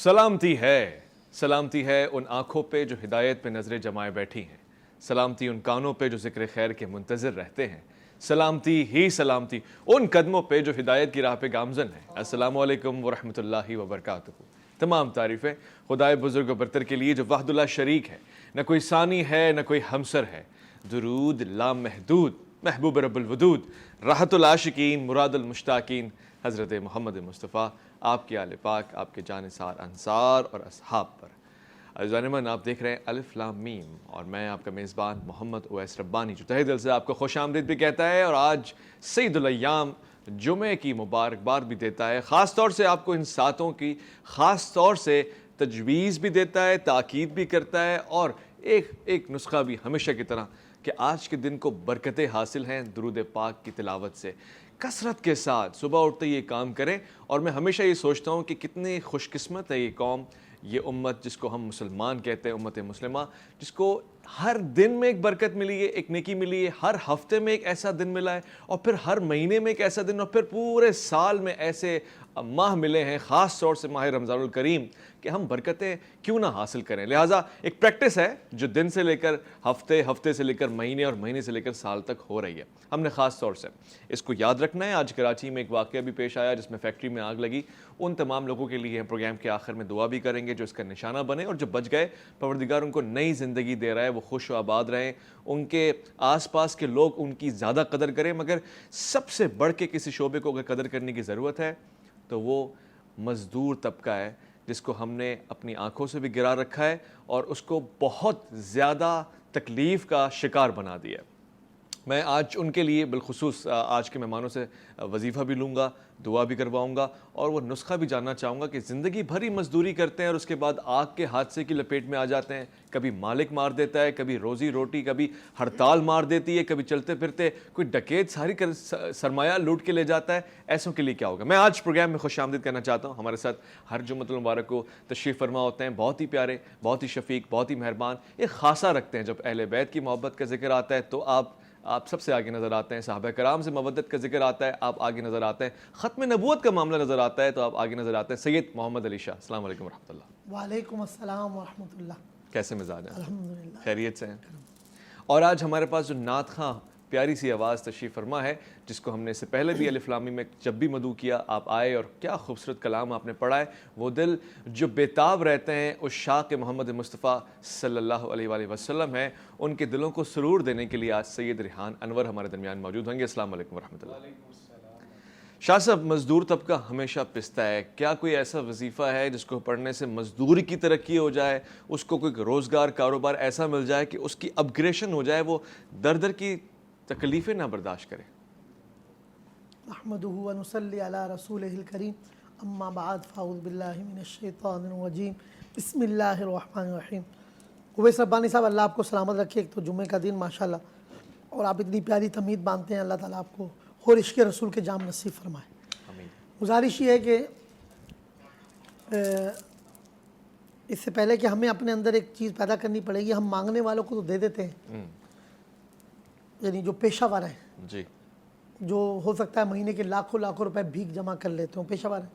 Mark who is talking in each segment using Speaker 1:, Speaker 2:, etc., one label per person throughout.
Speaker 1: سلامتی ہے ان آنکھوں پہ جو ہدایت پہ نظریں جمائے بیٹھی ہیں، سلامتی ان کانوں پہ جو ذکر خیر کے منتظر رہتے ہیں، سلامتی ان قدموں پہ جو ہدایت کی راہ پہ گامزن ہیں۔ السلام علیکم ورحمۃ اللہ وبرکاتہ۔ تمام تعریفیں خدائے بزرگ و برتر کے لیے جو وحد اللہ شریک ہے، نہ کوئی ثانی ہے نہ کوئی ہمسر ہے۔ درود لامحدود محبوب رب الودود، راحت العاشقین مراد المشتاقین حضرت محمد مصطفیٰ، آپ کے آل پاک، آپ کے جانثار انصار اور اصحاب پر۔ عزیزان من، آپ دیکھ رہے ہیں الف لام میم، اور میں آپ کا میزبان محمد اویس ربانی جو تہہ دل سے آپ کو خوش آمدید بھی کہتا ہے، اور آج سید الایام جمعے کی مبارکباد بھی دیتا ہے، خاص طور سے آپ کو ان ساتوں کی خاص طور سے تجویز بھی دیتا ہے، تاکید بھی کرتا ہے، اور ایک نسخہ بھی ہمیشہ کی طرح کہ آج کے دن کو برکتیں حاصل ہیں درود پاک کی تلاوت سے۔ کثرت کے ساتھ صبح اٹھتے یہ کام کریں، اور میں ہمیشہ یہ سوچتا ہوں کہ کتنے خوش قسمت ہے یہ قوم، یہ امت جس کو ہم مسلمان کہتے ہیں، امت مسلمہ، جس کو ہر دن میں ایک برکت ملی ہے، ایک نیکی ملی ہے، ہر ہفتے میں ایک ایسا دن ملا ہے، اور پھر ہر مہینے میں ایک ایسا دن، اور پھر پورے سال میں ایسے ماہ ملے ہیں، خاص طور سے ماہ رمضان الکریم، کہ ہم برکتیں کیوں نہ حاصل کریں۔ لہٰذا ایک پریکٹس ہے جو دن سے لے کر ہفتے، ہفتے سے لے کر مہینے، اور مہینے سے لے کر سال تک ہو رہی ہے۔ ہم نے خاص طور سے اس کو یاد رکھنا ہے۔ آج کراچی میں ایک واقعہ بھی پیش آیا جس میں فیکٹری میں آگ لگی۔ ان تمام لوگوں کے لیے پروگرام کے آخر میں دعا بھی کریں گے جو اس کا نشانہ بنے، اور جو بچ گئے پروردگار ان کو نئی زندگی دے رہا ہے، وہ خوش و آباد رہیں، ان کے آس پاس کے لوگ ان کی زیادہ قدر کریں۔ مگر سب سے بڑھ کے کسی شعبے کو اگر قدر کرنے کی ضرورت ہے تو وہ مزدور طبقہ ہے، جس کو ہم نے اپنی آنکھوں سے بھی گرا رکھا ہے اور اس کو بہت زیادہ تکلیف کا شکار بنا دیا ہے۔ میں آج ان کے لیے بالخصوص آج کے مہمانوں سے وظیفہ بھی لوں گا، دعا بھی کرواؤں گا، اور وہ نسخہ بھی جاننا چاہوں گا کہ زندگی بھر ہی مزدوری کرتے ہیں اور اس کے بعد آگ کے حادثے کی لپیٹ میں آ جاتے ہیں۔ کبھی مالک مار دیتا ہے، کبھی روزی روٹی، کبھی ہڑتال مار دیتی ہے، کبھی چلتے پھرتے کوئی ڈکیت ساری سرمایہ لوٹ کے لے جاتا ہے۔ ایسوں کے لیے کیا ہوگا؟ میں آج پروگرام میں خوش آمدید کرنا چاہتا ہوں۔ ہمارے ساتھ ہر جمعۃ المبارک کو تشریف فرما ہوتے ہیں، بہت ہی پیارے، بہت ہی شفیق، بہت ہی مہربان، ایک خاصہ رکھتے ہیں۔ جب اہل بیت کی محبت کا ذکر آتا ہے تو آپ سب سے آگے نظر آتے ہیں، صحابہ کرام سے مودت کا ذکر آتا ہے آپ آگے نظر آتے ہیں، ختم نبوت کا معاملہ نظر آتا ہے تو آپ آگے نظر آتے ہیں۔ سید محمد علی شاہ، السلام علیکم ورحمۃ اللہ۔
Speaker 2: وعلیکم السلام ورحمۃ اللہ۔
Speaker 1: کیسے مزاج ہیں؟
Speaker 2: الحمدللہ
Speaker 1: خیریت سے ہیں؟ اور آج ہمارے پاس جو نعت خواں پیاری سی آواز تشریف فرما ہے، جس کو ہم نے اس سے پہلے بھی الف لام میم میں جب بھی مدعو کیا آپ آئے اور کیا خوبصورت کلام آپ نے پڑھا ہے، وہ دل جو بیتاب رہتے ہیں اس شاق محمد مصطفیٰ صلی اللہ علیہ وآلہ وسلم ہے، ان کے دلوں کو سرور دینے کے لیے آج سید ریحان انور ہمارے درمیان موجود ہوں گے۔ السلام علیکم ورحمۃ اللہ۔ شاہ صاحب، مزدور طبقہ ہمیشہ پستا ہے، کیا کوئی ایسا وظیفہ ہے جس کو پڑھنے سے مزدوری کی ترقی ہو جائے، اس کو کوئی روزگار کاروبار ایسا مل جائے کہ اس کی اپگریشن ہو جائے، وہ در در کی تکلیفیں نہ برداشت کرے؟
Speaker 2: نحمدہ ونصلی علی رسولہ الکریم، اما بعد فاعوذ باللہ من الشیطان الرجیم، بسم اللہ الرحمن الرحیم۔ اویس ربانی صاحب، اللہ آپ کو سلامت رکھے۔ ایک تو جمعہ کا دن ماشاءاللہ، اور آپ اتنی پیاری تمہید باندھتے ہیں، اللہ تعالیٰ آپ کو اور عشق رسول کے جام نصیب فرمائے۔
Speaker 1: آمین۔
Speaker 2: گزارش یہ ہے کہ اس سے پہلے کہ ہمیں اپنے اندر ایک چیز پیدا کرنی پڑے گی، ہم مانگنے والوں کو تو دے دیتے ہیں، یعنی جو پیشہ ور ہیں،
Speaker 1: جی،
Speaker 2: جو ہو سکتا ہے مہینے کے لاکھوں روپے بھیک جمع کر لیتے ہوں، پیشہ ور ہیں،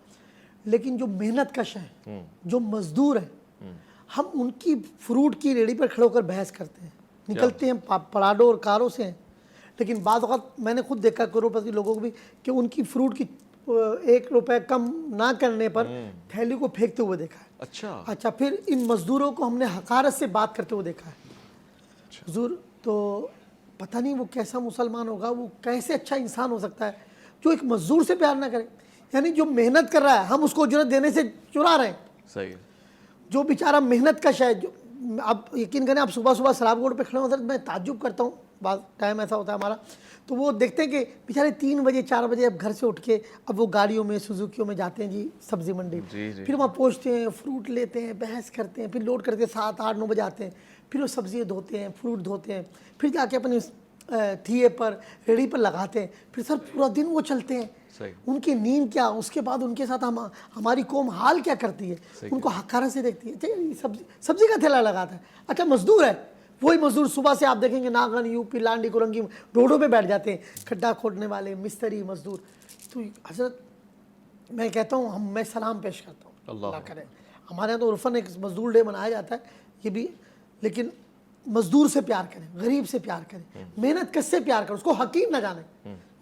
Speaker 2: لیکن جو محنت کش ہیں، جو مزدور ہیں، ہم ان کی فروٹ کی ریڑھی پر کھڑے ہو کر بحث کرتے ہیں، نکلتے ہیں پراڈوں اور کاروں سے ہیں، لیکن بعض اوقات میں نے خود دیکھا کروڑپتی لوگوں کو بھی کہ ان کی فروٹ کی 1 روپے کم نہ کرنے پر تھیلی کو پھینکتے ہوئے دیکھا ہے۔ اچھا، پھر ان مزدوروں کو ہم نے حقارت سے بات کرتے ہوئے دیکھا ہے۔ حضور، تو پتہ نہیں وہ کیسا مسلمان ہوگا، وہ کیسے اچھا انسان ہو سکتا ہے جو ایک مزدور سے پیار نہ کرے، یعنی جو محنت کر رہا ہے ہم اس کو اجرت دینے سے چرا رہے ہیں۔
Speaker 1: صحیح۔
Speaker 2: جو بیچارہ محنت کش ہے، جو اب یقین کریں آپ صبح سراب گوڑ پہ کھڑے ہوتے ہیں، میں تعجب کرتا ہوں، بعض ٹائم ایسا ہوتا ہے ہمارا، تو وہ دیکھتے ہیں کہ بیچارے 3 بجے 4 بجے اب گھر سے اٹھ کے اب وہ گاڑیوں میں سوزوکیوں میں جاتے ہیں جی سبزی منڈی، پھر وہاں پہنچتے ہیں، فروٹ لیتے ہیں، بحث کرتے ہیں، پھر لوڈ کرتے ہیں، 7 8 9 بجے آتے ہیں، پھر وہ سبزیاں دھوتے ہیں، فروٹ دھوتے ہیں، پھر جا کے اپنے تھیے پر ریڑھی پر لگاتے ہیں، پھر سر پورا دن وہ چلتے ہیں۔ ان کی نیند کیا، اس کے بعد ان کے ساتھ ہماری قوم حال کیا کرتی ہے، ان کو حقارت سے دیکھتی ہے۔ سبزی کا تھیلا لگاتا ہے، اچھا مزدور ہے، وہی مزدور صبح سے آپ دیکھیں گے ناگن، یوپی، لانڈی، کورنگی روڈوں پہ بیٹھ جاتے ہیں، کھڈا کھودنے والے، مستری، مزدور۔ تو حضرت میں کہتا ہوں، میں سلام پیش کرتا ہوں، اللہ کرے ہمارے یہاں تو عرفاً ایک مزدور ڈے منایا جاتا ہے یہ بھی، لیکن مزدور سے پیار کریں، غریب سے پیار کریں، محنت کس سے پیار کریں، اس کو حقیر نہ جانیں.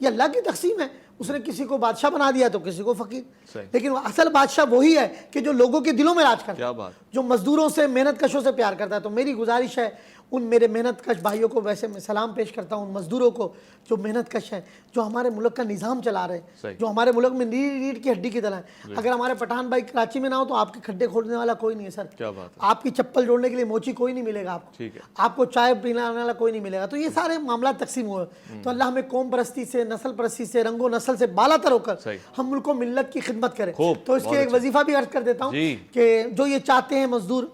Speaker 2: یہ اللہ کی تقسیم ہے، اس نے کسی کو بادشاہ بنا دیا تو کسی کو فقیر، لیکن اصل بادشاہ وہی ہے کہ جو لوگوں کے دلوں میں راج کرتا ہے، جو مزدوروں سے محنت کشوں سے پیار کرتا ہے. تو میری گزارش ہے ان میرے محنت کش بھائیوں کو، ویسے میں سلام پیش کرتا ہوں ان مزدوروں کو جو محنت کش ہیں، جو ہمارے ملک کا نظام چلا رہے ہیں، جو ہمارے ملک میں ریڑھ کی ہڈی کی طرح ہیں. اگر ہمارے پٹھان بھائی کراچی میں نہ ہو تو آپ کے کھڈے کھودنے والا کوئی نہیں ہے سر، آپ کی چپل جوڑنے کے لیے موچی کوئی نہیں ملے گا آپ کو، آپ کو چائے پلانے والا کوئی نہیں ملے گا. تو یہ سارے معاملات تقسیم ہوئے. تو اللہ ہمیں قوم پرستی سے، نسل پرستی سے، رنگ و نسل سے بالا تر ہو کر ہم ملک و ملت کی خدمت کریں. تو اس کے ایک وظیفہ بھی عرض کر دیتا ہوں کہ جو یہ چاہتے ہیں مزدور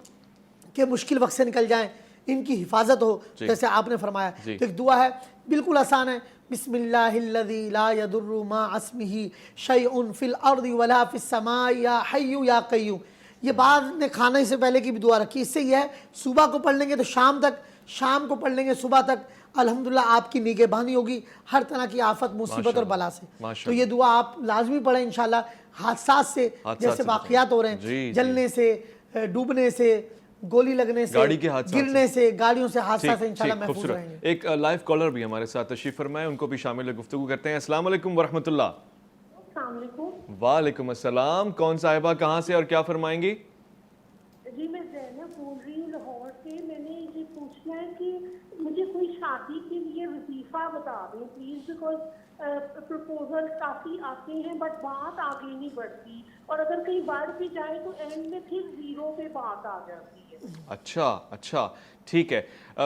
Speaker 2: کہ مشکل وقت سے نکل جائیں، ان کی حفاظت ہو، جیسے آپ نے فرمایا. ایک دعا ہے بالکل آسان ہے، بسم اللہ الذی لا یضر مع اسمہ شیء فی الارض ولا فی السماء یا حی یا قیوم. یہ بعد نے کھانے سے پہلے کی بھی دعا رکھی. اس سے یہ ہے صبح کو پڑھ لیں گے تو شام تک، شام کو پڑھ لیں گے صبح تک، الحمدللہ آپ کی نگہبانی ہوگی ہر طرح کی آفت، مصیبت اور بلا سے. تو یہ دعا آپ لازمی پڑھیں انشاءاللہ. حادثات سے جیسے واقعات ہو رہے ہیں، جلنے سے، ڈوبنے سے، گولی لگنے سے، گرنے سے، گاڑیوں سے، حادثات سے انشاءاللہ محفوظ رہیں گے.
Speaker 1: ایک لائیو کالر بھی ہمارے ساتھ تشریف فرمائے، ان کو بھی شامل گفتگو کرتے ہیں. السلام علیکم ورحمۃ اللہ.
Speaker 3: السلام علیکم.
Speaker 1: وعلیکم السلام. کون صاحبہ کہاں سے اور کیا فرمائیں گی؟
Speaker 3: جی میں زینب بول رہی ہوں لاہور سے. میں نے یہ پوچھنا ہے کہ مجھے کوئی شادی کے لیے وظیفہ بتا دیں پلیز، بیکاز پرپوزل کافی آتے ہیں بٹ بات آگے نہیں بڑھتی، اور اگر کہیں بڑھ بھی جائے تو اینڈ میں پھر زیرو پہ بات آ جاتی ہے.
Speaker 1: اچھا ٹھیک ہے.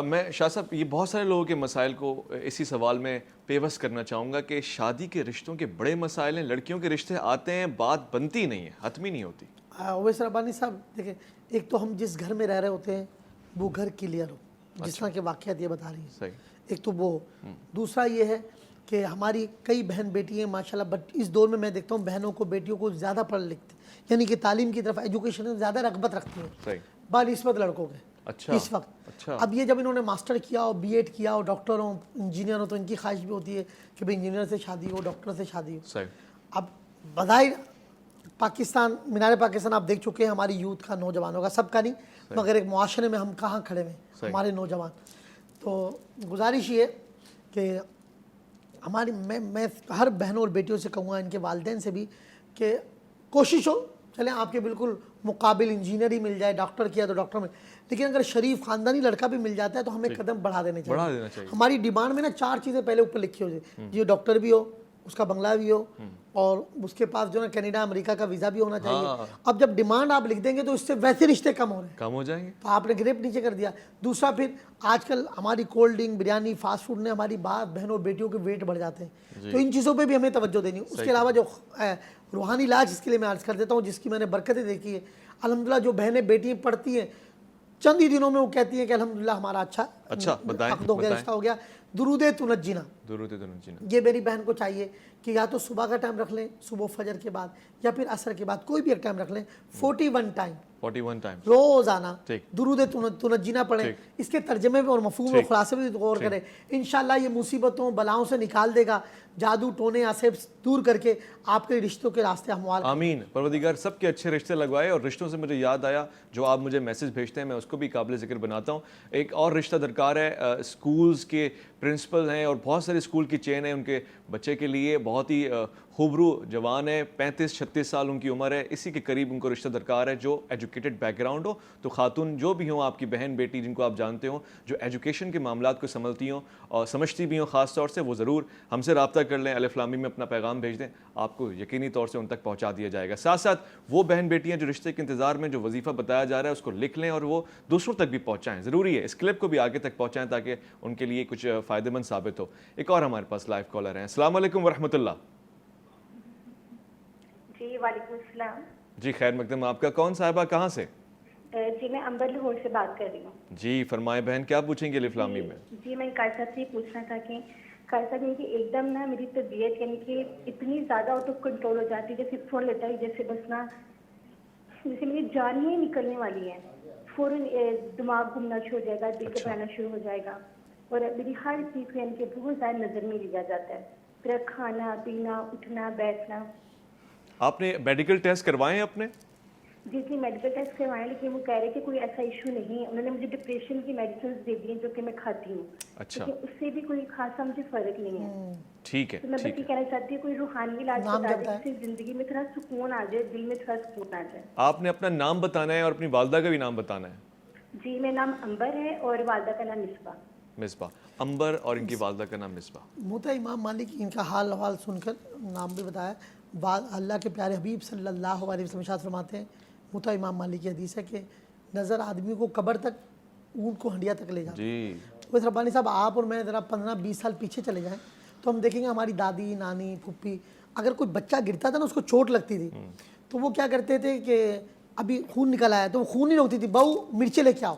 Speaker 1: میں شاہ صاحب یہ بہت سارے لوگوں کے مسائل کو اسی سوال میں پیوست کرنا چاہوں گا کہ شادی کے رشتوں کے بڑے مسائل ہیں، لڑکیوں کے رشتے آتے ہیں، بات بنتی نہیں ہے، حتمی نہیں ہوتی.
Speaker 2: اویس ربانی صاحب دیکھیں، ایک تو ہم جس گھر میں رہ رہے ہوتے ہیں وہ گھر کلیئر ہو، جس طرح کے واقعات یہ بتا رہی ہیں، ایک تو وہ. دوسرا یہ ہے کہ ہماری کئی بہن بیٹی ہیں ماشاءاللہ، بٹ اس دور میں دیکھتا ہوں بہنوں کو، بیٹیوں کو زیادہ پڑھ لکھتے، یعنی کہ تعلیم کی طرف، ایجوکیشن میں زیادہ رغبت رکھتی ہیں بنسبت لڑکوں کے اس وقت. اب یہ جب انہوں نے ماسٹر کیا ہو، بی ایڈ کیا ہو، ڈاکٹر ہو، انجینئر ہو، تو ان کی خواہش بھی ہوتی ہے کہ بھئی انجینئر سے شادی ہو، ڈاکٹر سے شادی ہو. اب بظاہر پاکستان، مینار پاکستان آپ دیکھ چکے ہیں، ہماری یوتھ کا، نوجوانوں کا، سب کا نہیں، مگر ایک معاشرے میں ہم کہاں کھڑے ہوئے ہمارے نوجوان. تو گزارش یہ کہ ہماری، میں ہر بہنوں اور بیٹیوں سے کہوں گا، ان کے والدین سے بھی، کہ کوشش ہو، چلیں آپ کے بالکل مقابل انجینئر ہی مل جائے، ڈاکٹر کیا تو ڈاکٹر میں، لیکن اگر شریف خاندانی لڑکا بھی مل جاتا ہے تو ہمیں قدم بڑھا دینے چاہیے. ہماری ڈیمانڈ میں نا 4 چیزیں پہلے اوپر لکھی ہو جائے، یہ ڈاکٹر بھی ہو، اس کا بنگلہ بھی ہو، اور اس کے پاس جو ہے کینیڈا امریکہ کا ویزا بھی ہونا چاہیے. اب جب ڈیمانڈ آپ لکھ دیں گے تو اس سے ویسے رشتے کم ہو
Speaker 1: جائیں گے،
Speaker 2: تو آپ نے گریپ نیچے کر دیا. دوسرا پھر آج کل ہماری cold drink, biryani, fast food نے ہماری بہنوں بیٹیوں کے ویٹ بڑھ جاتے ہیں. تو ان چیزوں پہ بھی ہمیں توجہ دینی. اس کے علاوہ جو روحانی علاج، اس کے لیے میں عرض کر دیتا ہوں، جس کی میں نے برکتیں دیکھی ہے الحمدللہ، جو بہنیں بیٹیاں پڑھتی ہیں چند ہی دنوں میں وہ کہتی ہیں کہ الحمدللہ ہمارا اچھا عقد ہو گیا، رشتہ ہو گیا. درود تنجینا، یہ میری بہن کو چاہیے کہ یا تو صبح کا ٹائم رکھ لیں، صبح فجر کے بعد، یا پھر عصر کے بعد، کوئی بھی ایک ٹائم رکھ لیں. 41 ٹائم روزانہ درود تنجینا پڑھیں. اس کے ترجمے پہ اور مفہوم اور خلاصے پہ غور کریں. انشاءاللہ یہ مصیبتوں بلاؤں سے نکال دے گا، جادو ٹونے سے دور کر کے آپ کے رشتوں کے راستے ہموار.
Speaker 1: آمین. پروردگار سب کے اچھے رشتے لگوائے. اور رشتوں سے مجھے یاد آیا، جو آپ مجھے میسج بھیجتے ہیں میں اس کو بھی قابل ذکر بناتا ہوں. ایک اور رشتہ درکار ہے، اسکولز کے پرنسپل ہیں اور بہت سارے اسکول کی چین ہے، ان کے بچے کے لیے بہت ہی خوبرو جوان ہے، 35-36 سال ان کی عمر ہے، اسی کے قریب ان کو رشتہ درکار ہے جو ایجوکیٹڈ بیک گراؤنڈ ہو. تو خاتون جو بھی ہوں، آپ کی بہن بیٹی جن کو آپ جانتے ہوں، جو ایجوکیشن کے معاملات کو سنبھلتی ہوں اور سمجھتی بھی ہوں خاص طور سے، وہ ضرور ہم سے رابطہ کر لیں. الف لام میم میں اپنا پیغام بھیج دیں، آپ کو یقینی طور سے ان تک پہنچا دیا جائے گا. ساتھ ساتھ وہ بہن بیٹیاں جو رشتے کے انتظار میں جو وظیفہ بتایا جا رہا ہے اس کو لکھ لیں اور وہ دوسروں تک بھی پہنچائیں. ضروری ہے اس کلپ کو بھی آگے تک پہنچائیں تاکہ ان کے لیے کچھ فائدہ مند ثابت ہو. ایک اور ہمارے پاس لائیو کالر ہیں. السلام علیکم ورحمۃ اللہ.
Speaker 3: جی وعلیکم السلام.
Speaker 1: جی خیر مقدم. آپ کا کون صاحبہ کہاں سے؟
Speaker 3: جی میں امبر لاہور سے بات کر رہی ہوں.
Speaker 1: جی فرمائیں بہن، کیا پوچھیں گے الف لام میم میں؟
Speaker 3: جی میں قاری صاحب سے یہ پوچھنا تھا کہ قاری صاحب کہ ایک دم نا میری طبیعت یعنی کہ اتنی زیادہ آؤٹ آف کنٹرول ہو جاتی ہے، جیسے فون لیتا ہے جیسے بس نا جیسے میری جان ہی نکلنے والی ہے، فوراً دماغ گھومنا شروع ہو جائے گا، دل گھبرانا شروع ہو جائے گا، اور میری ہر چیز کو یعنی کہ بہت زیادہ نظر میں لیا جاتا ہے، پھر کھانا پینا، اٹھنا بیٹھنا.
Speaker 1: آپ نے میڈیکل ٹیسٹ کروائے ہیں اپنے؟
Speaker 3: جتنی میڈیکل ٹیسٹ کروائے لیکن وہ کہہ رہے کہ کوئی ایسا ایشو نہیں ہے. انہوں نے مجھے ڈپریشن کی میڈیسنز دے دی ہیں جو کہ میں کھاتی ہوں,
Speaker 1: اچھا
Speaker 3: لیکن اس سے بھی کوئی خاصا مجھے فرق نہیں ہے.
Speaker 1: ٹھیک ہے
Speaker 3: تو میں بس یہ کہنا چاہتی ہوں کوئی روحانی علاج
Speaker 2: نام
Speaker 3: بتا
Speaker 2: کیا
Speaker 3: دیں جس سے زندگی میں تھوڑا سکون آ جائے, دل میں تھوڑا سکون آ جائے.
Speaker 1: آپ نے اپنا نام بتانا ہے اور اپنی والدہ کا بھی نام بتانا ہے.
Speaker 3: جی میرا نام امبر ہے اور والدہ کا نام مصباح.
Speaker 1: مصباح, امبر اور ان کی والدہ کا نام مصباح.
Speaker 2: موتا امام مالک ان کا حال حوال سن کر نام بھی بتایا. اللہ کے پیارے حبیب صلی اللہ علیہ وسلم ارشاد فرماتے ہیں, موتا امام مالک کی حدیث ہے کہ نظر آدمی کو قبر تک, اونٹ کو ہنڈیا تک لے جاتا ہے.
Speaker 1: جی
Speaker 2: تو ربانی صاحب آپ اور میں ذرا 15-20 سال پیچھے چلے جائیں تو ہم دیکھیں گے ہماری دادی, نانی, پھپھی, اگر کوئی بچہ گرتا تھا نا اس کو چوٹ لگتی تھی تو وہ کیا کرتے تھے کہ ابھی خون نکل آیا تو وہ خون نہیں روکتی تھی, بہو مرچیں لے کے آؤ,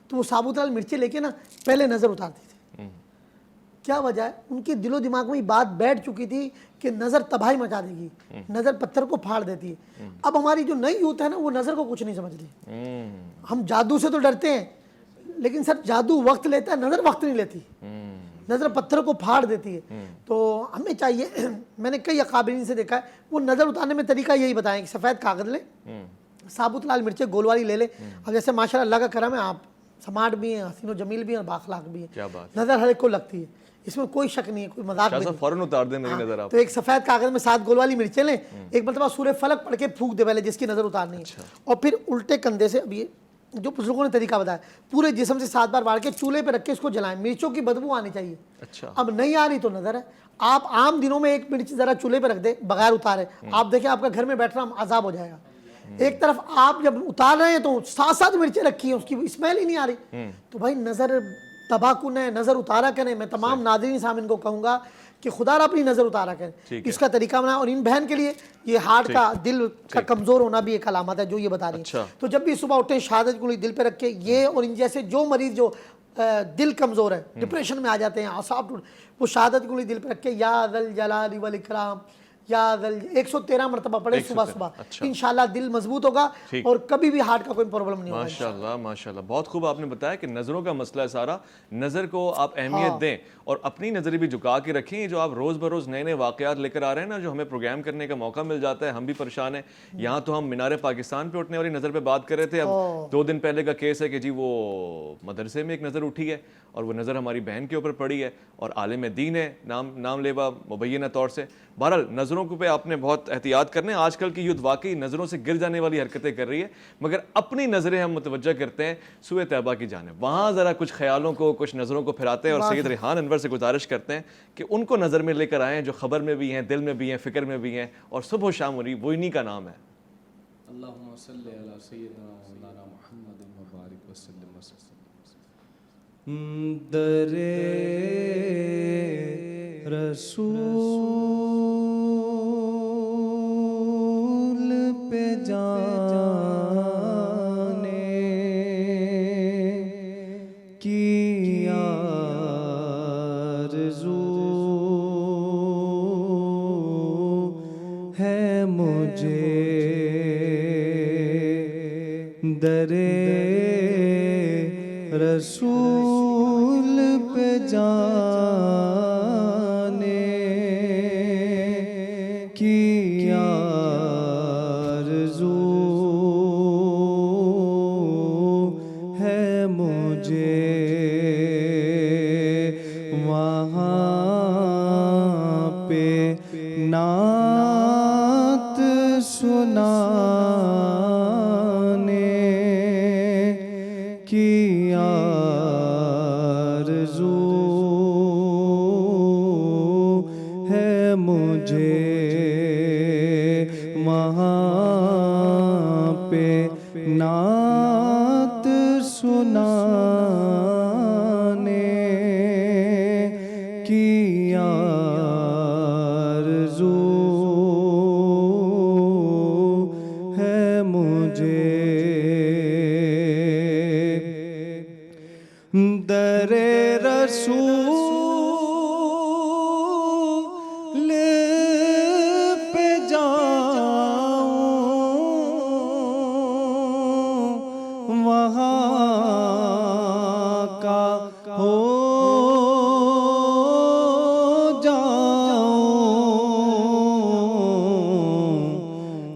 Speaker 2: تو وہ ثابوت لال مرچیں لے کے نا پہلے نظر اتارتی تھی. کیا وجہ ہے؟ ان کے دل و دماغ میں یہ بات بیٹھ چکی تھی کہ نظر تباہی مچا دے گی, نظر پتھر کو پھاڑ دیتی ہے. اب ہماری جو نئی یوتھ ہے نا وہ نظر کو کچھ نہیں سمجھتی. ہم جادو سے تو ڈرتے ہیں لیکن سر جادو وقت لیتا ہے, نظر وقت نہیں لیتی. نظر پتھر کو پھاڑ دیتی ہے. تو ہمیں چاہیے, میں نے کئی اکابرین سے دیکھا ہے, وہ نظر اتارنے میں طریقہ یہی بتائیں کہ سفید کاغذ لیں, ثابوت لال مرچیں گول والی لے لیں. اب جیسے ماشاء اللہ کا کرم ہے, آپ سمارٹ بھی ہیں, حسین و جمیل بھی ہیں اور بااخلاق بھی ہیں.
Speaker 1: کیا بات,
Speaker 2: نظر ہر ایک کو لگتی ہے, اس میں کوئی شک نہیں ہے, کوئی مذاق نہیں.
Speaker 1: فوراً اتار دیں میری نظر آپ.
Speaker 2: تو ایک سفید کاغذ میں 7 گول والی مرچیں لیں, ایک مرتبہ سورہ فلق پڑھ کے پھونک دے پہلے جس کی نظر اتارنی ہے, اور پھر الٹے کندھے سے, اب یہ جو بزرگوں نے طریقہ بتایا, پورے جسم سے 7 بار باڑھ کے چولہے پہ رکھ کے اس کو جلائیں. مرچوں کی بدبو آنی چاہیے.
Speaker 1: اچھا,
Speaker 2: اب نہیں آ رہی تو نظر ہے. آپ عام دنوں میں ایک مرچ ذرا چولہے پہ رکھ دیں بغیر اتارے, آپ دیکھیں آپ کا گھر میں بیٹھنا عذاب ہو جائے گا. ایک طرف آپ جب اتار رہے ہیں تو 7 مرچیں رکھی ہیں, اس کی اسمیل ہی نہیں آ رہی. تو بھائی نظر تباہ کن ہے, نظر اتارا کریں. میں تمام ناظرین سامعین کو کہوں گا کہ خدا را اپنی نظر اتارا کریں, اس کا طریقہ بنائیں. اور ان بہن کے لیے یہ ہارٹ کا, دل کا کمزور ہونا بھی ایک علامت ہے جو یہ بتا رہی ہیں. تو جب بھی صبح اٹھیں شہادت گولی دل پہ رکھ کے, یہ اور ان جیسے جو مریض جو دل کمزور ہے, ڈپریشن میں آ جاتے ہیں, اعصاب ٹوٹ, وہ شہادت گولی دل پہ رکھ کے یا ذل جلال والاکرام یا 113 مرتبہ پڑھے صبح صبح. انشاءاللہ دل مضبوط ہوگا اور کبھی بھی ہارٹ کا کوئی پرابلم نہیں ہوگا.
Speaker 1: ماشاءاللہ ماشاءاللہ, بہت خوب آپ نے بتایا کہ نظروں کا مسئلہ ہے سارا. نظر کو آپ اہمیت دیں اور اپنی نظر بھی جھکا کے رکھیں. جو آپ روز بروز نئے نئے واقعات لے کر آ رہے ہیں نا, جو ہمیں پروگرام کرنے کا موقع مل جاتا ہے, ہم بھی پریشان ہیں. یہاں تو ہم مینار پاکستان پہ اٹھنے والی نظر پہ بات کر رہے تھے. اب 2 دن پہلے کا کیس ہے کہ جی وہ مدرسے میں ایک نظر اٹھی ہے اور وہ نظر ہماری بہن کے اوپر پڑی ہے, اور عالم دین ہے, نام لیوا مبینہ طور سے. بہرحال نظروں کو پہ آپ نے بہت احتیاط کرنے. آج کل کی یوتھ واقعی نظروں سے گر جانے والی حرکتیں کر رہی ہے, مگر اپنی نظریں ہم متوجہ کرتے ہیں سوئے طیبہ کی جانب. وہاں ذرا کچھ خیالوں کو, کچھ نظروں کو پھراتے ہیں, اور سید ریحان انور سے گزارش کرتے ہیں کہ ان کو نظر میں لے کر آئیں جو خبر میں بھی ہیں, دل میں بھی ہیں, فکر میں بھی ہیں, اور صبح و شام وہ انہی کا نام ہے.
Speaker 4: اللہم صلی علی سیدنا مولانا محمد مبارک وسلم وسلم. در رسول پہ جانے کی آرزو ہے مجھے, در رسول پہ جانے کی آرزو ہے مجھے, وہاں پہ نعت سنانے کی آرزو ہے مجھے, وہاں پہ نعت سنانے کی آرزو ہے مجھے. در رسول پہ جاؤں, وہاں کا ہو جا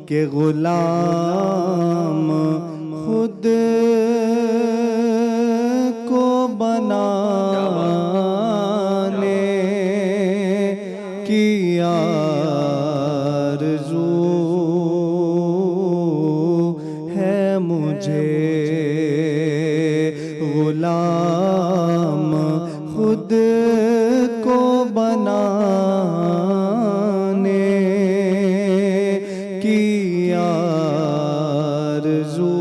Speaker 5: کہ غلام خود کو بنانے کی آرزو ہے مجھے، غلام خود کو بنانے کی آرزو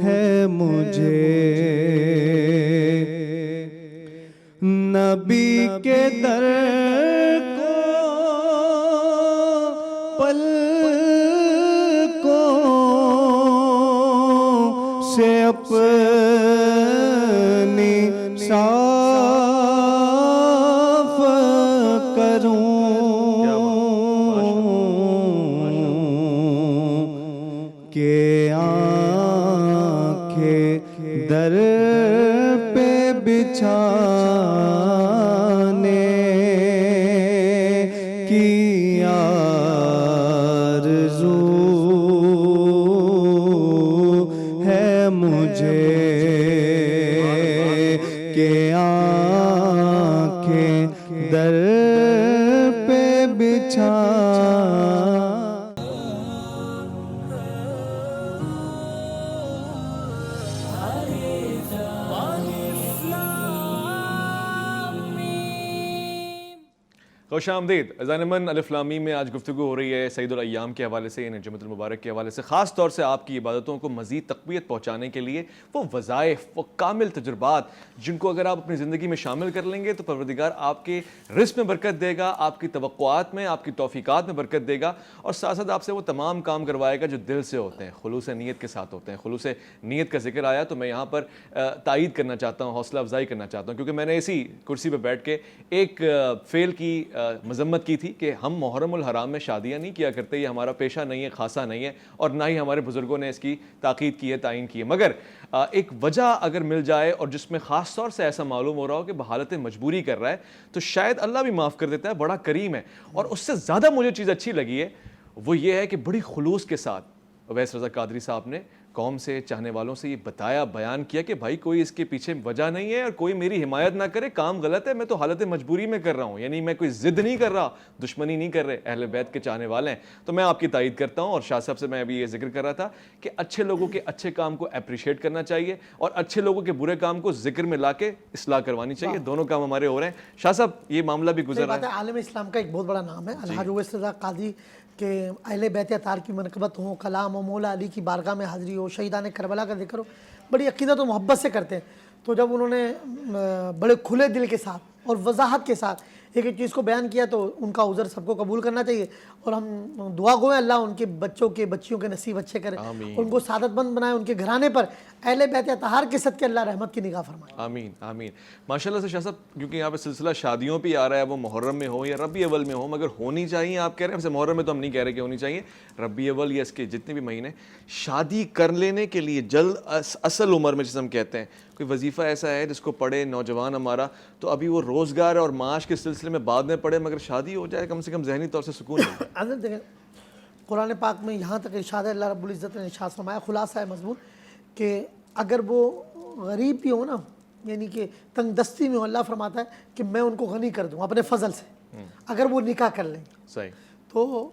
Speaker 5: ہے مجھے، نبی کے در کو پلکوں سے اپنی صاف کروں کہ آنکھیں در پہ بچھانے کی آرزو ہے مجھے، کہ آنکھیں در پہ بچھا
Speaker 1: خوش آمدید اذان من الف لام میم میں آج گفتگو ہو رہی ہے سعید الایام کے حوالے سے، یعنی جمعۃ المبارک کے حوالے سے، خاص طور سے آپ کی عبادتوں کو مزید تقویت پہنچانے کے لیے وہ وظائف، وہ کامل تجربات جن کو اگر آپ اپنی زندگی میں شامل کر لیں گے تو پروردگار آپ کے رزق میں برکت دے گا، آپ کی توقعات میں، آپ کی توفیقات میں برکت دے گا، اور ساتھ ساتھ آپ سے وہ تمام کام کروائے گا جو دل سے ہوتے ہیں، خلوص نیت کے ساتھ ہوتے ہیں۔ خلوص نیت کا ذکر آیا تو میں یہاں پر تائید کرنا چاہتا ہوں، حوصلہ افزائی کرنا چاہتا ہوں، کیونکہ میں نے اسی کرسی پہ بیٹھ کے ایک فعل کی مذمت کی تھی کہ ہم محرم الحرام میں شادیاں نہیں کیا کرتے، یہ ہمارا پیشہ نہیں ہے، خاصہ نہیں ہے، اور نہ ہی ہمارے بزرگوں نے اس کی تاکید کی ہے، تعین کی ہے، مگر ایک وجہ اگر مل جائے اور جس میں خاص طور سے ایسا معلوم ہو رہا ہو کہ بحالت مجبوری کر رہا ہے تو شاید اللہ بھی معاف کر دیتا ہے، بڑا کریم ہے۔ اور اس سے زیادہ مجھے چیز اچھی لگی ہے وہ یہ ہے کہ بڑی خلوص کے ساتھ اویس رضا قادری صاحب نے قوم سے، چاہنے والوں سے یہ بتایا، بیان کیا کہ بھائی کوئی اس کے پیچھے وجہ نہیں ہے اور کوئی میری حمایت نہ کرے، کام غلط ہے، میں تو حالت مجبوری میں کر رہا ہوں، یعنی میں کوئی ضد نہیں کر رہا، دشمنی نہیں کر رہے، اہل بیت کے چاہنے والے ہیں۔ تو میں آپ کی تائید کرتا ہوں، اور شاہ صاحب سے میں ابھی یہ ذکر کر رہا تھا کہ اچھے لوگوں کے اچھے کام کو اپریشیٹ کرنا چاہیے اور اچھے لوگوں کے برے کام کو ذکر میں لا کے اصلاح کروانی چاہیے، دونوں کام ہمارے ہو رہے ہیں۔ شاہ صاحب یہ معاملہ بھی گزر رہا ہے،
Speaker 2: عالم اسلام کا ایک بہت بڑا نام ہے الحاج اویس رضا قادری، کہ اہل بیت اطہار کی منقبت ہو، کلام و مولا علی کی بارگاہ میں حاضری ہو، شہیدان کربلا کا ذکر ہو، بڑی عقیدت و محبت سے کرتے ہیں۔ تو جب انہوں نے بڑے کھلے دل کے ساتھ اور وضاحت کے ساتھ ایک ایک چیز کو بیان کیا تو ان کا عذر سب کو قبول کرنا چاہیے، اور ہم دعا گو ہیں اللہ ان کے بچوں کے بچیوں کے نصیب اچھے کرے، ان کو سعادت مند بنائے، ان کے گھرانے پر اہل بیت اطہار کے صدقے اللہ رحمت کی نگاہ فرمائے۔
Speaker 1: آمین آمین۔ ماشاءاللہ سے شاہ صاحب، کیونکہ یہاں پہ سلسلہ شادیوں پہ آ رہا ہے، وہ محرم میں ہو یا ربیع اول میں ہو، مگر ہونی چاہیے، آپ کہہ رہے ہیں ویسے محرم میں تو ہم نہیں کہہ رہے کہ ہونی چاہیے، ربیع اول یا اس کے جتنے بھی مہینے، شادی کر لینے کے لیے جلد اصل عمر میں جسے ہم کہتے ہیں، کوئی وظیفہ ایسا ہے جس کو پڑھے نوجوان ہمارا، تو ابھی وہ روزگار اور معاش کے سلسلے میں بعد میں پڑھے، مگر شادی ہو جائے کم سے کم ذہنی طور سے سکون مل جائے۔
Speaker 2: حضرت دیکھیں قرآن پاک میں یہاں تک ارشاد ہے، اللہ رب العزت نے ارشاد فرمایا، خلاصہ ہے مضمون، کہ اگر وہ غریب بھی ہو نا، یعنی کہ تنگ دستی میں ہو، اللہ فرماتا ہے کہ میں ان کو غنی کر دوں اپنے فضل سے، اگر وہ نکاح کر لیں۔
Speaker 1: صحیح۔
Speaker 2: تو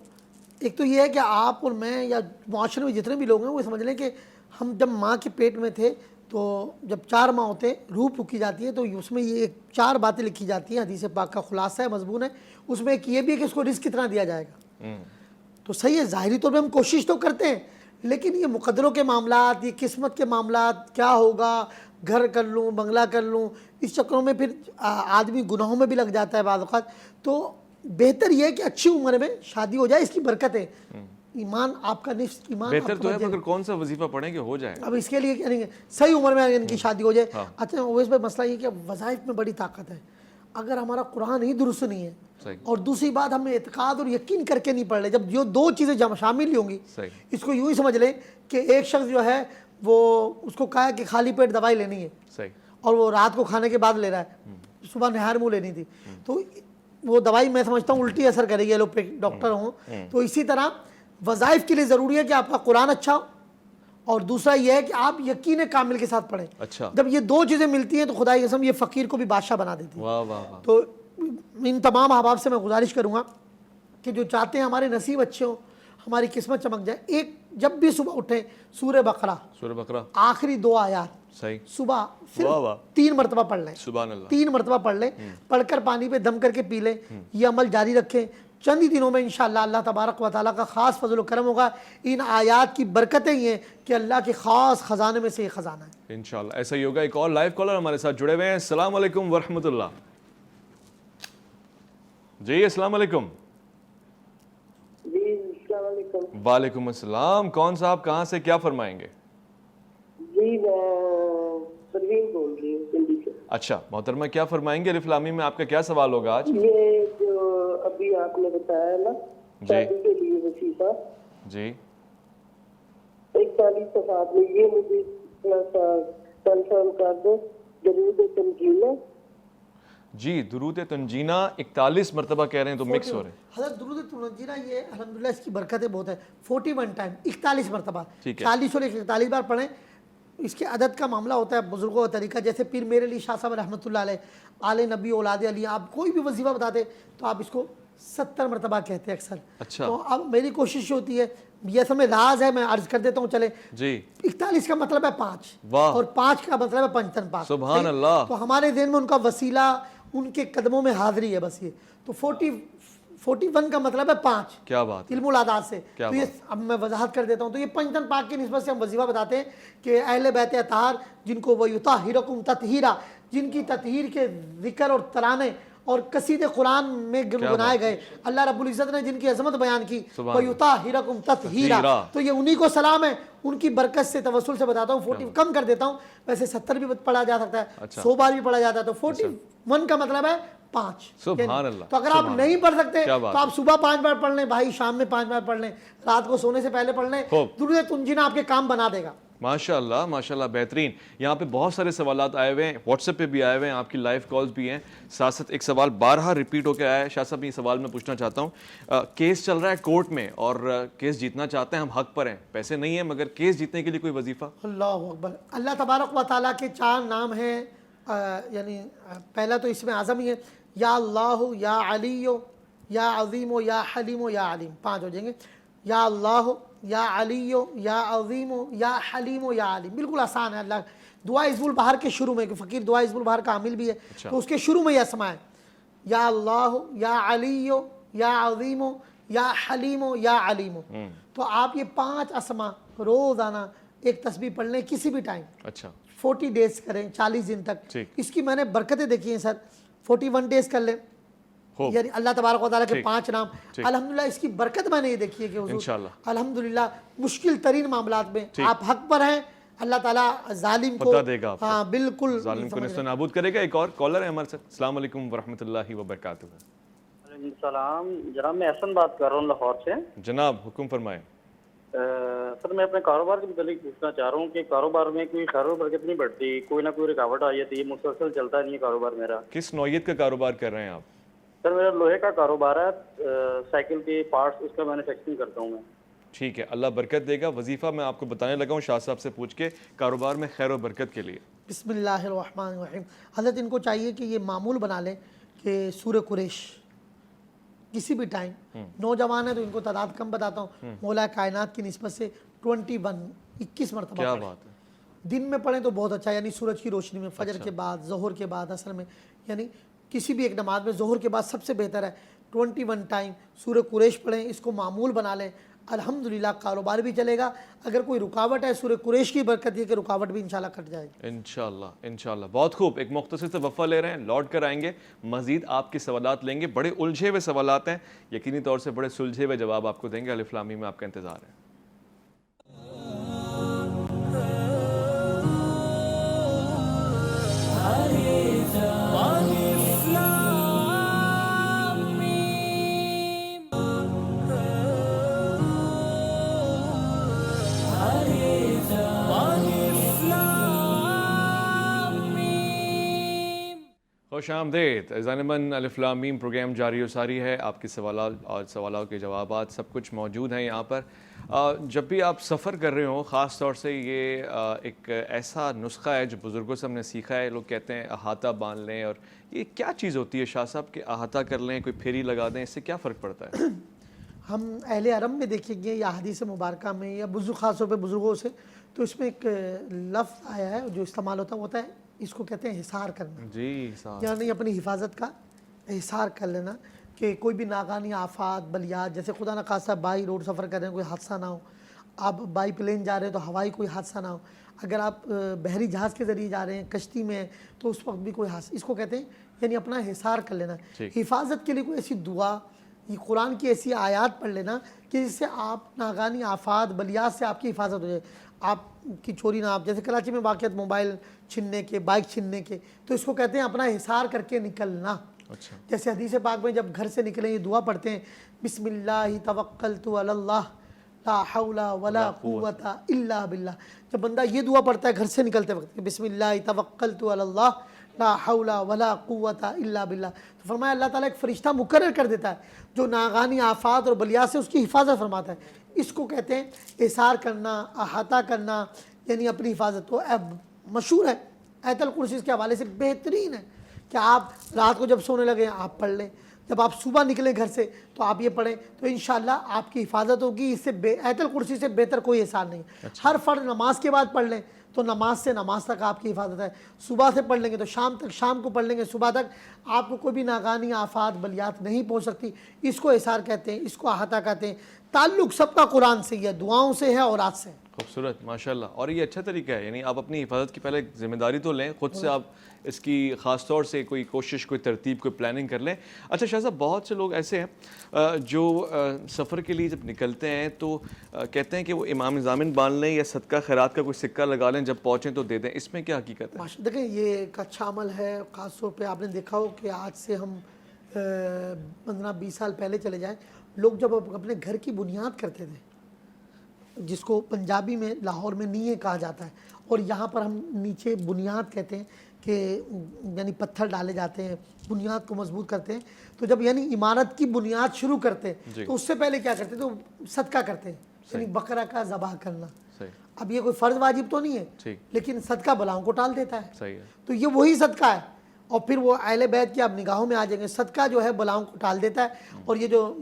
Speaker 2: ایک تو یہ ہے کہ آپ اور میں یا معاشرے میں جتنے بھی لوگ ہیں وہ سمجھ لیں کہ ہم جب ماں کے پیٹ میں تھے تو جب 4 ماہ ہوتے روح پھونکی جاتی ہے تو اس میں یہ 4 باتیں لکھی جاتی ہیں، حدیث پاک کا خلاصہ ہے، مضمون ہے، اس میں ایک یہ بھی ہے کہ اس کو رزق کتنا دیا جائے گا۔ تو صحیح ہے، ظاہری طور پہ ہم کوشش تو کرتے ہیں، لیکن یہ مقدروں کے معاملات، یہ قسمت کے معاملات، کیا ہوگا، گھر کر لوں، بنگلہ کر لوں، اس چکروں میں پھر آدمی گناہوں میں بھی لگ جاتا ہے بعض اوقات۔ تو بہتر یہ ہے کہ اچھی عمر میں شادی ہو جائے، اس کی برکت ہے، ایمان آپ کا نفس ایمان
Speaker 1: بہتر تو ہے، مگر کون سا وظیفہ پڑھیں کہ ہو جائے؟
Speaker 2: اب اس کے لیے یعنی صحیح عمر میں ان کی شادی ہو جائے۔ اچھا اویس بھائی، مسئلہ یہ کہ وظائف میں بڑی طاقت ہے، اگر ہمارا قرآن ہی درست نہیں ہے، اور دوسری بات ہم اعتقاد اور یقین کر کے نہیں پڑھ رہے، جب جو 2 چیزیں شامل ہوں گی، اس کو یوں ہی سمجھ لیں کہ ایک شخص جو ہے وہ اس کو کہا ہے کہ خالی پیٹ دوائی لینی ہے، اور وہ رات کو کھانے کے بعد لے رہا ہے، صبح نہار منہ لینی تھی، تو وہ دوائی میں سمجھتا ہوں الٹی اثر کرے گی ایلوپیتھ ڈاکٹر ہوں. تو اسی طرح وظائف کے لیے ضروری ہے کہ آپ کا قرآن اچھا ہو, اور دوسرا یہ ہے کہ آپ یقین کامل کے ساتھ پڑھیں.
Speaker 1: اچھا,
Speaker 2: جب یہ دو چیزیں ملتی ہیں تو خدا کی قسم یہ فقیر کو بھی بادشاہ بنا دیتی ہے.
Speaker 1: واہ واہ واہ.
Speaker 2: تو ان تمام احباب سے میں گزارش کروں گا کہ جو چاہتے ہیں ہمارے نصیب اچھے ہوں, ہماری قسمت چمک جائے, ایک جب بھی صبح اٹھیں سورہ بقرہ
Speaker 1: سورہ بقرہ
Speaker 2: آخری 2 آیات
Speaker 1: صحیح
Speaker 2: صبح
Speaker 1: واہ واہ.
Speaker 2: صرف 3 مرتبہ پڑھ لیں.
Speaker 1: سبحان اللہ.
Speaker 2: 3 مرتبہ پڑھ لیں, پڑھ کر پانی پہ دم کر کے پی لیں. یہ عمل جاری رکھیں. چند ہی دنوں میں انشاءاللہ اللہ تبارک و تعالیٰ کا خاص فضل و کرم ہوگا. ان آیات کی برکتیں یہ ہیں کہ اللہ کے خاص خزانے میں سے یہ خزانہ ہے
Speaker 1: انشاءاللہ ایسا ہی ہوگا. ایک اور لائیو کالر ہمارے ساتھ جڑے ہوئے ہیں. السلام علیکم ورحمۃ اللہ. جی السلام علیکم.
Speaker 6: جی السلام علیکم.
Speaker 1: وعلیکم السلام. کون صاحب کہاں سے کیا فرمائیں گے؟
Speaker 6: جی میں پروین بول رہی ہوں دلی سے.
Speaker 1: اچھا محترمہ کیا فرمائیں گے؟ الف لام میم میں آپ کا کیا سوال ہوگا آج؟
Speaker 6: یہ جو ابھی آپ نے بتایا نا شادی کے لیے وظیفہ
Speaker 1: جی
Speaker 6: 41 صفحات میں, یہ مجھے تھوڑا سا کنفرم کر دو. درود تنجینہ
Speaker 1: جی درود تنجینہ 41 مرتبہ کہہ رہے ہیں تو مکس ہو رہے ہیں.
Speaker 2: حضرت درود تنجینہ یہ الحمدللہ اس کی برکتیں بہت ہیں. 41 ٹائم 41 مرتبہ,
Speaker 1: ٹھیک ہے.
Speaker 2: 40 اور 41 بار پڑھیں. اس کے عدد کا معاملہ ہوتا ہے بزرگوں کا طریقہ. جیسے پیر میرے علی شاہ صاحب رحمۃ اللہ علیہ, آل نبی اولاد علی, آپ کوئی بھی وظیفہ بتاتے تو آپ اس کو 70 مرتبہ کہتے ہیں اکثر.
Speaker 1: اچھا
Speaker 2: تو اب میری کوشش ہوتی ہے, یہ سمجھ راز ہے, میں عرض کر دیتا ہوں. چلے
Speaker 1: جی
Speaker 2: 41 کا مطلب ہے 5,
Speaker 1: واہ.
Speaker 2: اور 5 کا مطلب ہے پنجتن پاک.
Speaker 1: سبحان
Speaker 2: صحیح؟
Speaker 1: اللہ.
Speaker 2: تو ہمارے ذہن میں ان کا وسیلہ, ان کے قدموں میں حاضری ہے بس. یہ تو 41 کا مطلب ہے 5,
Speaker 1: کیا بات ہے.
Speaker 2: علم العداد سے.
Speaker 1: کیا
Speaker 2: تو یہ اب میں وضاحت کر دیتا ہوں. تو یہ پنجتن پاک کی نسبت سے ہم وظیفہ بتاتے ہیں کہ اہل بیت اطہار جن کو وَيُطَهِّرَكُمْ تَطْهِيرًا, جن کی تطہیر کے ذکر اور ترانے اور قصید قرآن میں گنگنائے گئے. اللہ رب العزت نے جن کی عظمت بیان کی وَيُطَهِّرَكُمْ تَطْهِيرًا, تو یہ انہی کو سلام ہے. ان کی برکت سے توسل سے بتاتا ہوں. 40 کم کر دیتا ہوں, ویسے 70 بھی پڑھا جا سکتا ہے, 100 بار بھی پڑھا جاتا ہے. تو 41 کا مطلب ہے 5.
Speaker 1: سبحان اللہ.
Speaker 2: تو اگر آپ نہیں پڑھ سکتے تو آپ صبح 5 بار پڑھ لیں, بھائی شام میں 5 بار پڑھ لیں, رات کو سونے سے پہلے پڑھ لیں. درود تنجینہ آپ کے کام بنا دے گا.
Speaker 1: ماشاءاللہ ماشاءاللہ بہترین. یہاں پہ بہت سارے سوالات آئے ہوئے ہیں, واٹس ایپ پہ بھی آئے ہوئے ہیں, آپ کی لائیو کالز بھی ہیں. ساتھ ساتھ ایک سوال بارہا ریپیٹ ہو کے آیا ہے. شاہ صاحب یہ سوال میں پوچھنا چاہتا ہوں, کیس چل رہا ہے کورٹ میں اور کیس جیتنا چاہتے ہیں, ہم حق پر ہیں, پیسے نہیں ہیں, مگر کیس جیتنے کے لیے کوئی وظیفہ؟
Speaker 2: اللہ اکبر. اللہ تبارک و تعالیٰ کے 4 نام ہیں, یعنی پہلا تو اس میں اعظم ہی ہے, یا اللہ, یا علی, یا عظیم, یا حلیم, یا علیم. 5 ہو جائیں گے. یا اللہ, یا علی, یا عظیم, یا حلیم, یا علیم. بالکل آسان ہے. اللہ دعا حزب البحر کے شروع میں, کہ فقیر دعا حزب البحر کا عامل بھی ہے, تو اس کے شروع میں یہ اسماء ہے, یا اللہ, یا علی, یا عظیم, یا حلیم, یا علیم. تو آپ یہ 5 اسماء روزانہ ایک تسبیح پڑھ لیں کسی بھی ٹائم.
Speaker 1: اچھا
Speaker 2: 40 ڈیز کریں, 40 دن تک.
Speaker 1: ٹھیک.
Speaker 2: اس کی میں نے برکتیں دیکھی ہیں سر. 41 ڈیز کر لیں, یعنی اللہ تبارک و تعالیٰ کے 5 نام. الحمدللہ اس کی برکت میں نے یہ دیکھی ہے کہ حضور
Speaker 1: انشاءاللہ
Speaker 2: الحمدللہ مشکل ترین معاملات میں آپ حق پر ہیں, اللہ تعالیٰ ظالم کو
Speaker 1: پتہ دے گا آپ کو.
Speaker 2: ہاں بالکل
Speaker 1: ظالم کو نست و نابود کرے گا. ایک اور کالر ہے ہمارے ساتھ. السلام علیکم ورحمۃ اللہ وبرکاتہ.
Speaker 7: وعلیکم السلام. جناب میں احسن بات کر رہا ہوں لاہور سے.
Speaker 1: جناب حکم فرمائیں.
Speaker 7: سر میں اپنے کاروبار کے متعلق پوچھنا چاہ رہا ہوں کہ کاروبار میں کوئی خیر و برکت نہیں بڑھتی, کوئی نہ کوئی رکاوٹ آ جاتی ہے, مسلسل چلتا نہیں ہے کاروبار میرا.
Speaker 1: کس نوعیت کا کاروبار کر رہے ہیں آپ؟
Speaker 7: سر میرا لوہے کا کاروبار ہے, سائیکل کے پارٹس, اس کا مینوفیکچرنگ کرتا ہوں میں.
Speaker 1: ٹھیک ہے, اللہ برکت دے گا. وظیفہ میں آپ کو بتانے لگا ہوں شاہ صاحب سے پوچھ کے, کاروبار میں خیر و برکت کے لیے.
Speaker 2: بسم اللہ الرحمن الرحیم. حضرت ان کو چاہیے کہ یہ معمول بنا لیں کہ سورہ قریش کسی بھی ٹائم, نوجوان ہے تو ان کو تعداد کم بتاتا ہوں, مولا کائنات کی نسبت سے 21 مرتبہ
Speaker 1: کیا
Speaker 2: پڑھیں.
Speaker 1: بات ہے.
Speaker 2: دن میں پڑھیں تو بہت اچھا, یعنی سورج کی روشنی میں, فجر کے بعد, ظہر کے بعد, عصر میں, یعنی کسی بھی ایک نماز میں, ظہر کے بعد سب سے بہتر ہے. 21 ٹائم سورہ قریش پڑھیں, اس کو معمول بنا لیں. الحمدللہ کاروبار بھی چلے گا. اگر کوئی رکاوٹ ہے, سورہ قریش کی برکت یہ کہ رکاوٹ بھی انشاءاللہ کٹ جائے گی.
Speaker 1: انشاءاللہ. بہت خوب. ایک مختصر سے وقفہ لے رہے ہیں, لوٹ کر آئیں گے, مزید آپ کے سوالات لیں گے. بڑے الجھے ہوئے سوالات ہیں, یقینی طور سے بڑے سلجھے ہوئے جواب آپ کو دیں گے. الف لام میم میں آپ کا انتظار ہے. خوش آمدید ایزان من الف لام میم پروگرام جاری و ساری ہے. آپ کے سوالات اور سوالوں کے جوابات سب کچھ موجود ہیں یہاں پر. جب بھی آپ سفر کر رہے ہوں، خاص طور سے یہ ایک ایسا نسخہ ہے جو بزرگوں سے ہم نے سیکھا ہے. لوگ کہتے ہیں احاطہ باندھ لیں، اور یہ کیا چیز ہوتی ہے شاہ صاحب کہ احاطہ کر لیں، کوئی پھیری لگا دیں، اس سے کیا فرق پڑتا ہے؟
Speaker 2: ہم اہل حرم میں دیکھیں گے یا حدیث مبارکہ میں یا خاص طور پہ بزرگوں سے، تو اس میں ایک لفظ آیا ہے جو استعمال ہوتا ہے اس کو کہتے ہیں حصار کرنا.
Speaker 1: جی صاحب.
Speaker 2: یعنی اپنی حفاظت کا حصار کر لینا کہ کوئی بھی ناگہانی آفات بلیات، جیسے خدا نخواستہ بائی روڈ سفر کر رہے ہیں کوئی حادثہ نہ ہو، آپ بائی پلین جا رہے ہیں تو ہوائی کوئی حادثہ نہ ہو، اگر آپ بحری جہاز کے ذریعے جا رہے ہیں کشتی میں تو اس وقت بھی کوئی حادثہ، اس کو کہتے ہیں یعنی اپنا حصار کر لینا. حفاظت کے لیے کوئی ایسی دعا، یہ قرآن کی ایسی آیات پڑھ لینا کہ جس سے آپ ناگہانی آفات بلیات سے آپ کی حفاظت ہو جائے. آپ کی چوری نہ، آپ جیسے کراچی میں واقعات موبائل چھننے کے، بائک چھننے کے، تو اس کو کہتے ہیں اپنا حصار کر کے نکلنا. جیسے حدیث پاک میں جب گھر سے نکلیں یہ دعا پڑھتے ہیں، بسم اللہ توکلت علی اللہ لا حول ولا قوت الا باللہ. جب بندہ یہ دعا پڑھتا ہے گھر سے نکلتے وقت، بسم اللہ توکلت علی اللہ لا حول ولا قوت الا باللہ، تو فرمایا اللہ تعالیٰ ایک فرشتہ مقرر کر دیتا ہے جو ناگہانی آفات اور بلیات سے اس کی حفاظت فرماتا ہے. اس کو کہتے ہیں حصار کرنا، احاطہ کرنا، یعنی اپنی حفاظت. تو مشہور ہے آیت الکرسی اس کے حوالے سے بہترین ہے کہ آپ رات کو جب سونے لگے آپ پڑھ لیں، جب آپ صبح نکلیں گھر سے تو آپ یہ پڑھیں تو انشاءاللہ آپ کی حفاظت ہوگی. اس سے آیت الکرسی سے بہتر کوئی حصار نہیں. ہر فرض نماز کے بعد پڑھ لیں تو نماز سے نماز تک آپ کی حفاظت ہے. صبح سے پڑھ لیں گے تو شام تک، شام کو پڑھ لیں گے صبح تک، آپ کو کوئی بھی ناگہانی آفات بلیات نہیں پہنچ سکتی. اس کو حصار کہتے ہیں، اس کو احاطہ کہتے ہیں. تعلق سب کا قرآن سے ہے، دعاؤں سے ہے، اورات سے.
Speaker 1: خوبصورت ماشاءاللہ. اور یہ اچھا طریقہ ہے، یعنی آپ اپنی حفاظت کی پہلے ذمہ داری تو لیں خود سے، آپ اس کی خاص طور سے کوئی کوشش، کوئی ترتیب، کوئی پلاننگ کر لیں. اچھا شاہ صاحب، بہت سے لوگ ایسے ہیں جو سفر کے لیے جب نکلتے ہیں تو کہتے ہیں کہ وہ امام ضامن باندھ لیں یا صدقہ خیرات کا کوئی سکہ لگا لیں، جب پہنچیں تو دے دیں. اس میں کیا حقیقت ہے؟
Speaker 2: دیکھیں یہ ایک اچھا عمل ہے. خاص طور پہ آپ نے دیکھا ہو کہ آج سے ہم 15-20 سال پہلے چلے جائیں، لوگ جب اپنے گھر کی بنیاد کرتے تھے، جس کو پنجابی میں لاہور میں نیے کہا جاتا ہے، اور یہاں پر ہم نیچے بنیاد کہتے ہیں کہ یعنی پتھر ڈالے جاتے ہیں، بنیاد کو مضبوط کرتے ہیں. تو جب یعنی عمارت کی بنیاد شروع کرتے ہیں تو اس سے پہلے کیا کرتے ہیں تو صدقہ کرتے ہیں، یعنی بقرہ کا ذبح کرنا. اب یہ کوئی فرض واجب تو نہیں ہے لیکن صدقہ بلاؤں کو ٹال دیتا ہے. تو یہ وہی صدقہ ہے، اور پھر وہ اہل بیت کی آپ نگاہوں میں آ جائیں گے. صدقہ جو ہے بلاؤں کو ٹال دیتا ہے. اور یہ جو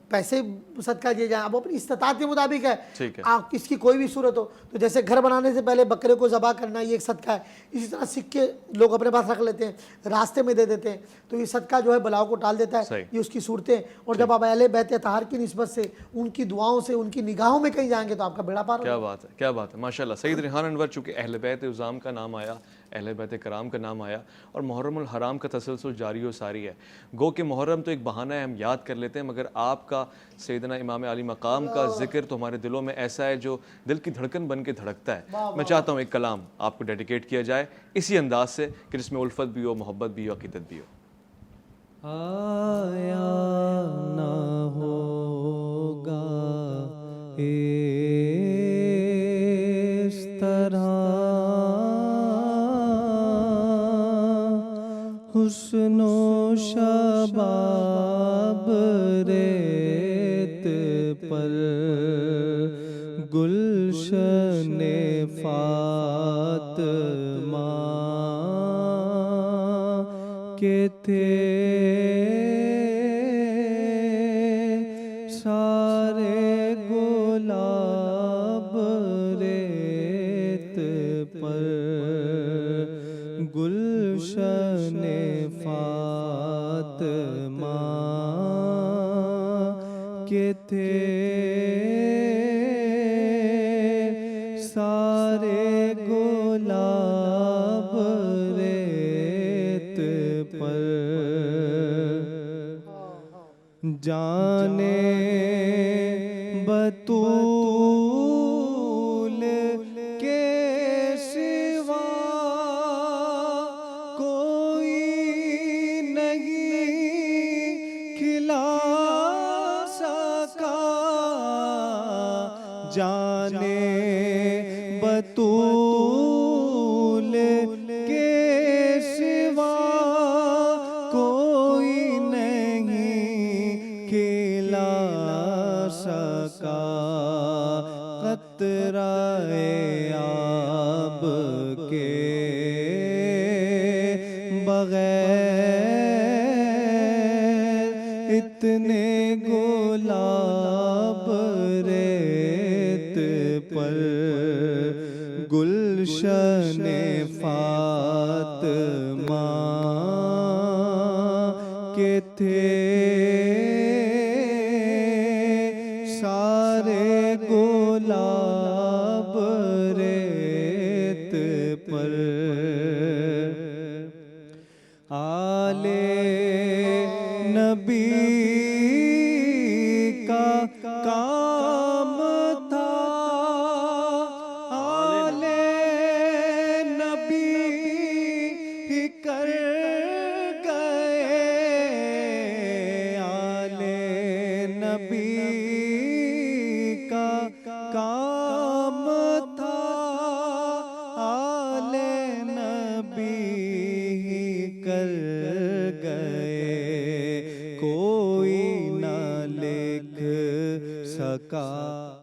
Speaker 2: پیسے صدقہ دیے جائیں اب اپنی استطاعت کے مطابق ہے. آپ اس کی کوئی بھی صورت ہو تو جیسے گھر بنانے سے پہلے بکرے کو ذبح کرنا یہ ایک صدقہ ہے. اسی طرح سکے لوگ اپنے پاس رکھ لیتے ہیں، راستے میں دے دیتے ہیں، تو یہ صدقہ جو ہے بلاؤں کو ٹال دیتا ہے. یہ اس کی صورتیں. اور جب آپ اہل بیت اطہار کی نسبت سے، ان کی دعاؤں سے، ان کی نگاہوں میں کہیں جائیں گے تو آپ کا بیڑا پار ہوگا.
Speaker 1: کیا بات ہے، کیا بات ہے ماشاءاللہ. سید ریحان انور، چونکہ اہل بیت عظام کا نام آیا، اہل بیت کرام کا نام آیا، اور محرم الحرام کا تسلسل جاری و ساری ہے. گو کہ محرم تو ایک بہانہ ہے، ہم یاد کر لیتے ہیں، مگر آپ کا سیدنا امام علی مقام کا ذکر تو ہمارے دلوں میں ایسا ہے جو دل کی دھڑکن بن کے دھڑکتا ہے. میں چاہتا ہوں ایک کلام آپ کو ڈیڈیکیٹ کیا جائے اسی انداز سے کہ جس میں الفت بھی ہو، محبت بھی ہو، عقیدت بھی ہو.
Speaker 5: آیا نہ ہوگا اس طرح حسن و شباب ریت پر گلشن فاطمہ کے تھے سارے گلاب ریت پر گلشن فاطمہ کے تھے سارے گلاب ریت پر. جانے بطول کے سوا کوئی نہیں کھلا سکا. جانے بطول کے سوا قطرائے آب کے بغیر اتنے گلاب ریت پر گلشن فاطمہ کے تھے سارے گلاب ریت پر آل نبی کا کام تھا آل نبی ہی کر گئے آل نبی